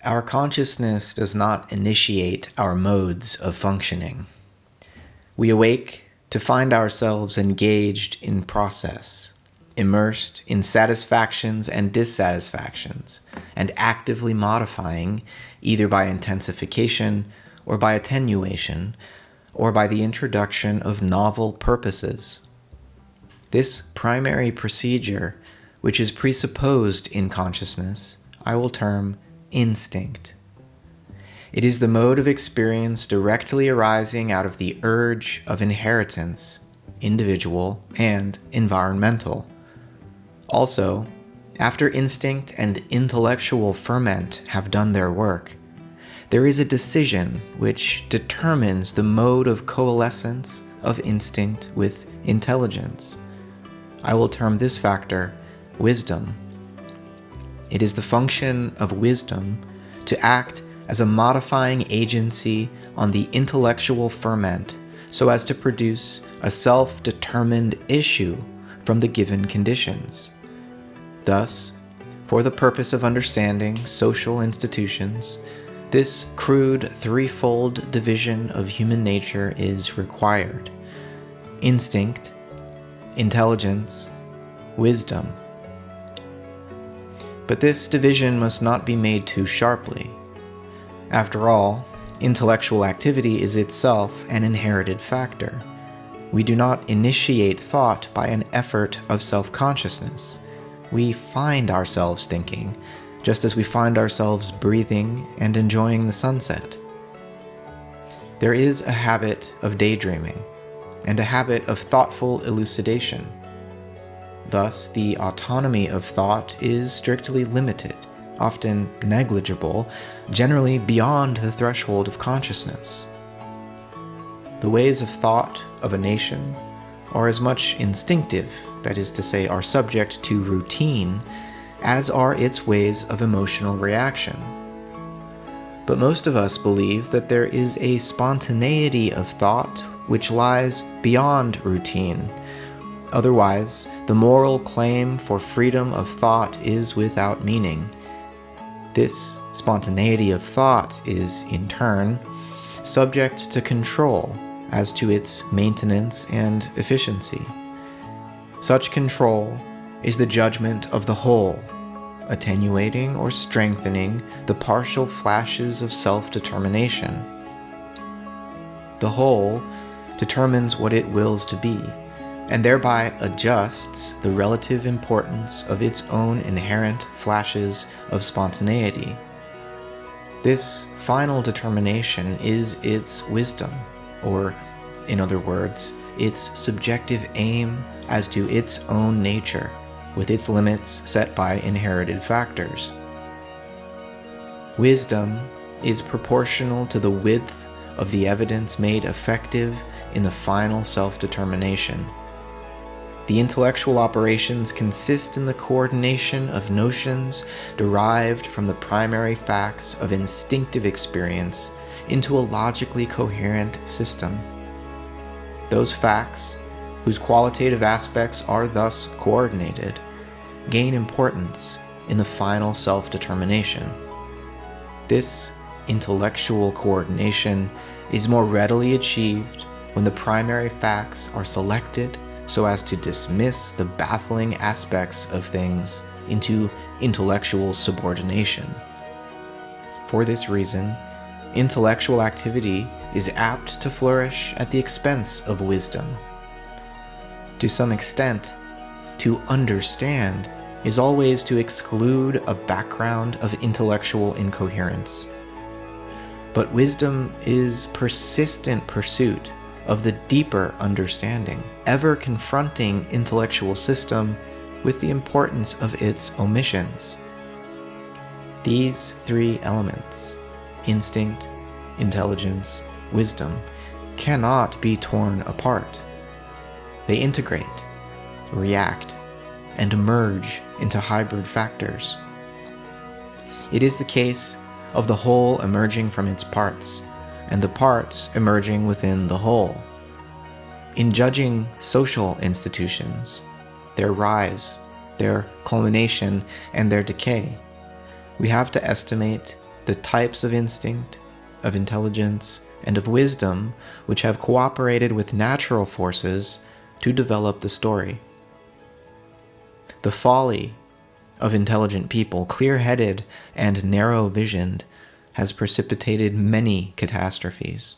Our consciousness does not initiate our modes of functioning. We awake to find ourselves engaged in process, immersed in satisfactions and dissatisfactions, and actively modifying, either by intensification or by attenuation, or by the introduction of novel purposes. This primary procedure, which is presupposed in consciousness, I will term instinct. It is the mode of experience directly arising out of the urge of inheritance, individual and environmental. Also, after instinct and intellectual ferment have done their work, there is a decision which determines the mode of coalescence of instinct with intelligence. I will term this factor wisdom. It is the function of wisdom to act as a modifying agency on the intellectual ferment so as to produce a self-determined issue from the given conditions. Thus, for the purpose of understanding social institutions, this crude threefold division of human nature is required: instinct, intelligence, wisdom. But this division must not be made too sharply. After all, intellectual activity is itself an inherited factor. We do not initiate thought by an effort of self-consciousness. We find ourselves thinking, just as we find ourselves breathing and enjoying the sunset. There is a habit of daydreaming, and a habit of thoughtful elucidation. Thus, the autonomy of thought is strictly limited, often negligible, generally beyond the threshold of consciousness. The ways of thought of a nation are as much instinctive, that is to say, are subject to routine, as are its ways of emotional reaction. But most of us believe that there is a spontaneity of thought which lies beyond routine. Otherwise, the moral claim for freedom of thought is without meaning. This spontaneity of thought is, in turn, subject to control as to its maintenance and efficiency. Such control is the judgment of the whole, attenuating or strengthening the partial flashes of self-determination. The whole determines what it wills to be, and thereby adjusts the relative importance of its own inherent flashes of spontaneity. This final determination is its wisdom, or, in other words, its subjective aim as to its own nature, with its limits set by inherited factors. Wisdom is proportional to the width of the evidence made effective in the final self-determination. The intellectual operations consist in the coordination of notions derived from the primary facts of instinctive experience into a logically coherent system. Those facts, whose qualitative aspects are thus coordinated, gain importance in the final self-determination. This intellectual coordination is more readily achieved when the primary facts are selected so as to dismiss the baffling aspects of things into intellectual subordination. For this reason, intellectual activity is apt to flourish at the expense of wisdom. To some extent, to understand is always to exclude a background of intellectual incoherence. But wisdom is persistent pursuit of the deeper understanding, ever confronting intellectual system with the importance of its omissions. These three elements, instinct, intelligence, wisdom, cannot be torn apart. They integrate, react, and merge into hybrid factors. It is the case of the whole emerging from its parts, and the parts emerging within the whole. In judging social institutions, their rise, their culmination, and their decay, we have to estimate the types of instinct, of intelligence, and of wisdom which have cooperated with natural forces to develop the story. The folly of intelligent people, clear-headed and narrow-visioned, has precipitated many catastrophes.